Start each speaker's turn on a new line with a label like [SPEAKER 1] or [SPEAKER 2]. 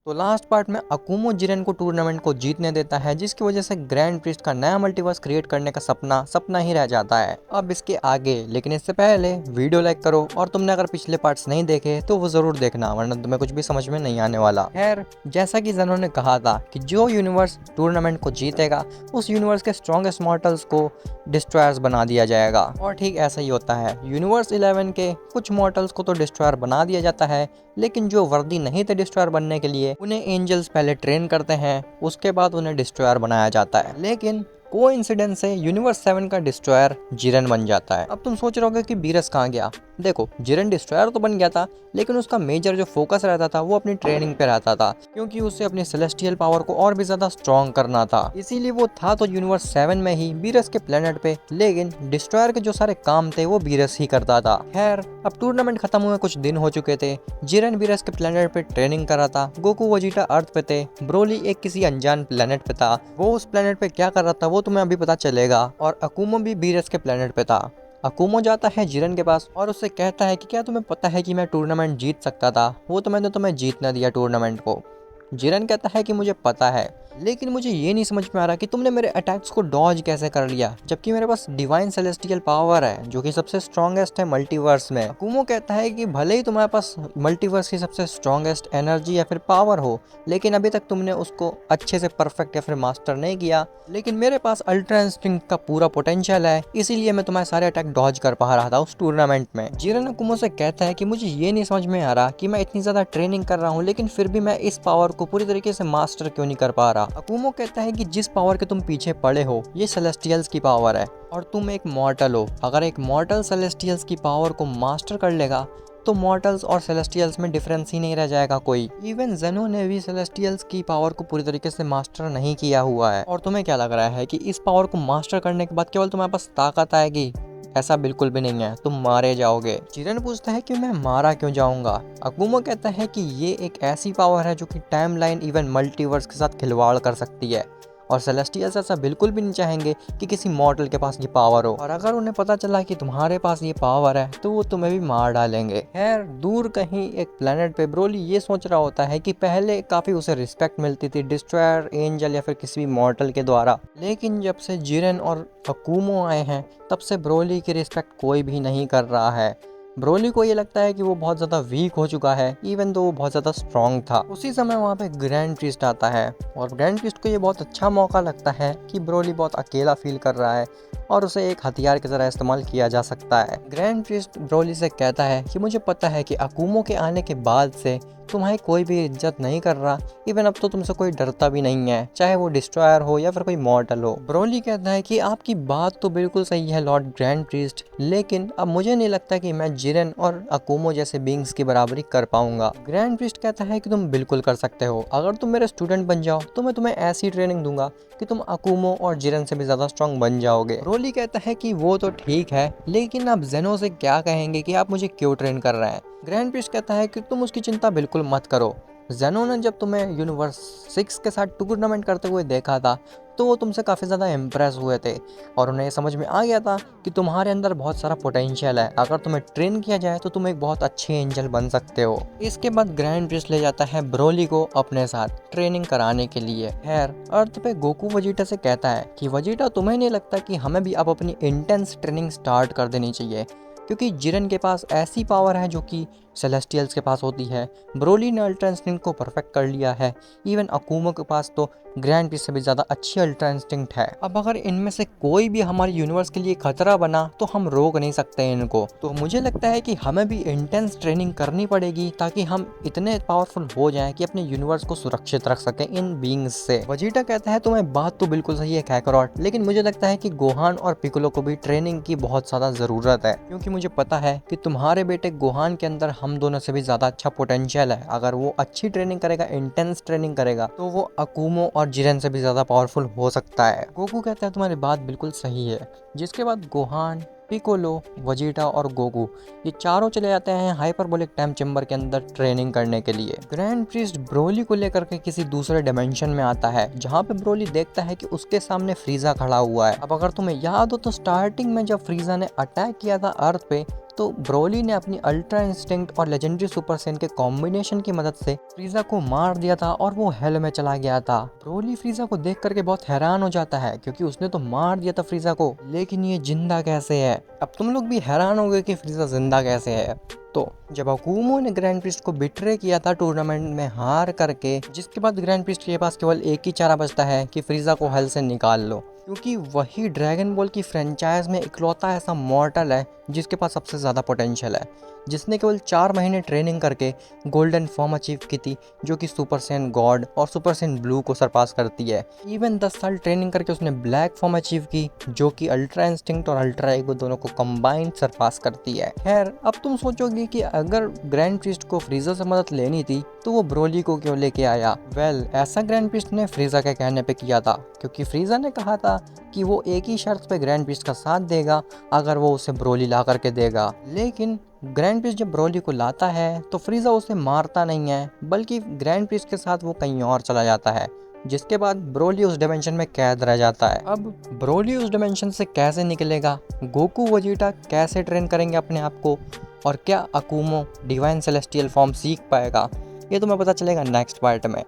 [SPEAKER 1] तो last part में अकुमो Jiren को टूर्नामेंट को जीतने देता है, जिसकी वजह से ग्रैंड प्रिस्ट का नया मल्टीवर्स क्रिएट करने का सपना सपना ही रह जाता है। अब इसके आगे, लेकिन इससे पहले वीडियो लाइक करो, और तुमने अगर पिछले पार्ट्स नहीं देखे तो वो जरूर देखना, वरना तुम्हें कुछ भी समझ में नहीं आने वाला। खैर, जैसा कि जेनो ने कहा था कि जो यूनिवर्स टूर्नामेंट को जीतेगा उस यूनिवर्स के स्ट्रॉन्गेस्ट मॉर्टल्स को डिस्ट्रॉयर्स बना दिया जाएगा। और ठीक ऐसा ही होता है, यूनिवर्स 11 के कुछ मॉर्टल्स को तो डिस्ट्रॉयर बना दिया जाता है, लेकिन जो वर्दी नहीं थे डिस्ट्रॉयर बनने के लिए उन्हें एंजल्स पहले ट्रेन करते हैं, उसके बाद उन्हें डिस्ट्रॉयर बनाया जाता है। लेकिन कोइंसिडेंस से यूनिवर्स 7 का डिस्ट्रॉयर जिरेन बन जाता है। अब तुम सोच रहे होगे कि बीरस कहाँ गया। देखो, जिरेन डिस्ट्रॉयर तो बन गया था, लेकिन उसका मेजर जो फोकस रहता था वो अपनी ट्रेनिंग पे रहता था, क्योंकि उसे अपनी सेलेस्टियल पावर को और भी ज्यादा स्ट्रॉन्ग करना था। इसीलिए वो था तो यूनिवर्स 7 में ही बीरस के प्लेनेट पे, लेकिन डिस्ट्रॉयर के जो सारे काम थे वो बीरस ही करता था। खैर, अब टूर्नामेंट खत्म हुए कुछ दिन हो चुके थे। जिरेन बीरस के प्लेनेट पे ट्रेनिंग कर रहा था, गोकू वजीटा अर्थ पे थे, ब्रोली एक किसी अनजान प्लेनेट पे था। वो उस प्लेनेट पे क्या कर रहा था वो तुम्हें अभी पता चलेगा। और अकुमो भी बीरस के प्लेनेट पे था। अकुमो जाता है जिरेन के पास और उससे कहता है कि क्या तुम्हें पता है कि मैं टूर्नामेंट जीत सकता था, वो तो मैंने तुम्हें जीतना दिया टूर्नामेंट को। जिरेन कहता है कि मुझे पता है, लेकिन मुझे ये नहीं समझ में आ रहा कि तुमने मेरे अटैक्स को डॉज कैसे कर लिया, जबकि मेरे पास डिवाइन सेलेस्टियल पावर है जो कि सबसे स्ट्रॉन्गेस्ट है मल्टीवर्स में। अकुमो कहता है कि भले ही तुम्हारे पास मल्टीवर्स की सबसे स्ट्रॉन्गेस्ट एनर्जी या फिर पावर हो, लेकिन अभी तक तुमने उसको अच्छे से परफेक्ट या फिर मास्टर नहीं किया। लेकिन मेरे पास अल्ट्रा इंस्टिंक्ट का पूरा पोटेंशियल है, इसीलिए मैं तुम्हारे सारे अटैक डॉज कर पा रहा था उस टूर्नामेंट में। जिरेन अकुमो से कहता है कि मुझे ये नहीं समझ में आ रहा कि मैं इतनी ज्यादा ट्रेनिंग कर रहा हूँ, लेकिन फिर भी मैं इस पावर को पूरी तरीके से मास्टर क्यों नहीं कर पा रहा। अकुमो कहता है कि जिस पावर के तुम पीछे पड़े हो ये सेलेस्टियल्स की पावर है, और तुम एक मॉर्टल हो। अगर एक मॉर्टल सेलेस्टियल्स की पावर को मास्टर कर लेगा तो मॉर्टल्स और सेलेस्टियल्स में डिफरेंस ही नहीं रह जाएगा कोई। इवन जेनो ने भी सेलेस्टियल्स की पावर को पूरी तरीके से मास्टर नहीं किया हुआ है। और तुम्हें क्या लग रहा है कि इस पावर को मास्टर करने के बाद केवल तुम्हारे पास ताकत आएगी? ऐसा बिल्कुल भी नहीं है, तुम मारे जाओगे। जिरेन पूछता है कि मैं मारा क्यों जाऊंगा। अकुमो कहता है कि ये एक ऐसी पावर है जो कि टाइमलाइन इवन मल्टीवर्स के साथ खिलवाड़ कर सकती है, और सेलेस्टियल्स ऐसा बिल्कुल भी नहीं चाहेंगे कि किसी मॉर्टल के पास ये पावर हो। और अगर उन्हें पता चला कि तुम्हारे पास ये पावर है तो वो तुम्हें भी मार डालेंगे। खैर, दूर कहीं एक प्लेनेट पे ब्रोली ये सोच रहा होता है कि पहले काफी उसे रिस्पेक्ट मिलती थी डिस्ट्रॉयर, एंजल या फिर किसी भी मॉर्टल के द्वारा, लेकिन जब से जिरेन और अकुमो आए हैं तब से ब्रोली की रिस्पेक्ट कोई भी नहीं कर रहा है। ब्रोली को ये लगता है कि वो बहुत ज़्यादा वीक हो चुका है, इवन दो वो बहुत ज़्यादा स्ट्रॉन्ग था। उसी समय वहाँ पे ग्रैंड प्रीस्ट आता है, और ग्रैंड प्रीस्ट को ये बहुत अच्छा मौका लगता है कि ब्रोली बहुत अकेला फील कर रहा है और उसे एक हथियार की तरह इस्तेमाल किया जा सकता है। ग्रैंड प्रीस्ट ब्रोली से कहता है कि मुझे पता है कि अकुमो के आने के बाद से तुम्हारी कोई भी इज्जत नहीं कर रहा, इवन अब तो तुमसे कोई डरता भी नहीं है, चाहे वो डिस्ट्रॉयर हो या फिर कोई मॉर्टल हो। ब्रोली कहता है कि आपकी बात तो बिल्कुल सही है लॉर्ड ग्रैंड प्रीस्ट, लेकिन अब मुझे नहीं लगता कि मैं जिरेन और अकुमो जैसे बींग्स की बराबरी कर पाऊंगा। ग्रैंड प्रीस्ट कहता है कि तुम बिल्कुल कर सकते हो, अगर तुम मेरे स्टूडेंट बन जाओ तो मैं तुम्हें ऐसी ट्रेनिंग दूंगा कि तुम अकुमो और जिरेन से भी ज्यादा स्ट्रॉन्ग बन जाओगे। ब्रोली कहता है कि वो तो ठीक है, लेकिन आप जेनो से क्या कहेंगे कि आप मुझे क्यों ट्रेन कर रहे हैं। ग्रैंड प्रीस्ट कहता है कि तुम उसकी चिंता बिल्कुल मत करो। जेनो ने जब तुम्हें यूनिवर्स 6 के साथ टूर्नामेंट करते हुए देखा था तो वो तुमसे काफ़ी ज़्यादा इम्प्रेस हुए थे, और उन्हें समझ में आ गया था कि तुम्हारे अंदर बहुत सारा पोटेंशियल है, अगर तुम्हें ट्रेन किया जाए तो तुम एक बहुत अच्छे एंजल बन सकते हो। इसके बाद ग्रैंड प्रीस्ट ले जाता है ब्रोली को अपने साथ ट्रेनिंग कराने के लिए। खैर, अर्थ पे गोकू वजीटा से कहता है कि वजीटा, तुम्हें नहीं लगता कि हमें भी अब अपनी इंटेंस ट्रेनिंग स्टार्ट कर देनी चाहिए, क्योंकि जिरेन के पास ऐसी पावर है जो कि सेलेस्टियल्स के पास होती है। ब्रोली ने अल्ट्रा इंस्टिंक्ट को परफेक्ट कर लिया है, इवन अकुमो के पास तो ग्रैंड प्रीस्ट से भी ज़्यादा अच्छी अल्ट्रा इंस्टिंक्ट है। अब अगर इनमें से कोई भी हमारे यूनिवर्स के लिए खतरा बना तो हम रोक नहीं सकते इनको। तो मुझे लगता है कि हमें भी इंटेंस ट्रेनिंग करनी पड़ेगी ताकि हम इतने पावरफुल हो जाएं कि अपने यूनिवर्स को सुरक्षित रख सकें इन बींग्स से। वजीटा कहता है तुम्हें बात तो बिल्कुल सही है काकारोट, लेकिन मुझे लगता है कि गोहान और पिकोलो को भी ट्रेनिंग की बहुत ज़्यादा ज़रूरत है, क्योंकि मुझे पता है कि तुम्हारे बेटे गोहान के अंदर हम दोनों से भी ज़्यादा अच्छा पोटेंशियल है। अगर वो अच्छी ट्रेनिंग करेगा, इंटेंस ट्रेनिंग करेगा, तो वो अकुमो और जिरेन से भी ज़्यादा पावरफुल हो सकता है। गोकू कहता है तुम्हारी बात बिल्कुल सही है, जिसके बाद गोहान, पिकोलो, वजीटा और गोकू ये चारों चले जाते हैं हाइपरबोलिक टाइम चेम्बर के अंदर ट्रेनिंग करने के लिए। ग्रैंड प्रीस्ट ब्रोली को लेकर के किसी दूसरे डिमेंशन में आता है जहाँ पे ब्रोली देखता है कि उसके सामने फ्रीजा खड़ा हुआ है। अब अगर तुम्हें याद हो तो स्टार्टिंग में जब फ्रीजा ने अटैक किया था अर्थ पे तो ब्रोली ने अपनी अल्ट्रा इंस्टिंक्ट और लेजेंडरी सुपर सेन के कॉम्बिनेशन की मदद से फ्रीजा को मार दिया था और वो हेल में चला गया था। ब्रोली फ्रीजा को देख करके बहुत हैरान हो जाता है क्योंकि उसने तो मार दिया था फ्रीजा को, लेकिन ये जिंदा कैसे है। अब तुम लोग भी हैरान हो गए कि फ्रीजा जिंदा कैसे है। तो जब अकूमो ने ग्रैंड प्रिस्ट को बिट्रे किया था टूर्नामेंट में हार करके, जिसके बाद ग्रैंड प्रिस्ट के पास केवल एक ही चारा बचता है कि फ्रीजा को हेल से निकाल लो, क्योंकि वही ड्रैगन बॉल की फ्रेंचाइज में इकलौता ऐसा मॉर्टल है जिसके पास सबसे ज़्यादा पोटेंशियल है, जिसने केवल 4 महीने ट्रेनिंग करके गोल्डन फॉर्म अचीव की थी जो कि सुपर सैन गॉड और सुपर सैन ब्लू को सरपास करती है। इवन 10 साल ट्रेनिंग करके उसने ब्लैक फॉर्म अचीव की जो कि अल्ट्रा इंस्टिंक्ट और अल्ट्रा ईगो दोनों को कंबाइंड सरपास करती है। खैर, अब तुम सोचोगे कि अगर ग्रैंड प्रिस्ट को फ्रीजा से मदद लेनी थी तो वो ब्रोली को क्यों लेके आया। ऐसा ग्रैंड प्रिस्ट ने फ्रीजा के कहने पे किया था क्योंकि फ्रीजा ने कहा था कि वो एक ही शर्त पे ग्रैंड प्रिस्ट का साथ देगा अगर वो उसे ब्रोली ला करके देगा। लेकिन ग्रैंड प्रिस्ट जब ब्रोली को लाता है तो फ्रीजा उसे मारता नहीं है, बल्कि ग्रैंड प्रिस्ट के साथ वो कहीं और चला जाता है, जिसके बाद ब्रोली उस डिमेंशन में कैद रह जाता है। अब ब्रोली उस डिमेंशन से कैसे निकलेगा, गोकू वजीटा कैसे ट्रेन करेंगे अपने आप को, और क्या अकूमो डिवाइन सेलेस्टियल फॉर्म सीख पाएगा, ये तुम्हें पता चलेगा नेक्स्ट पार्ट में।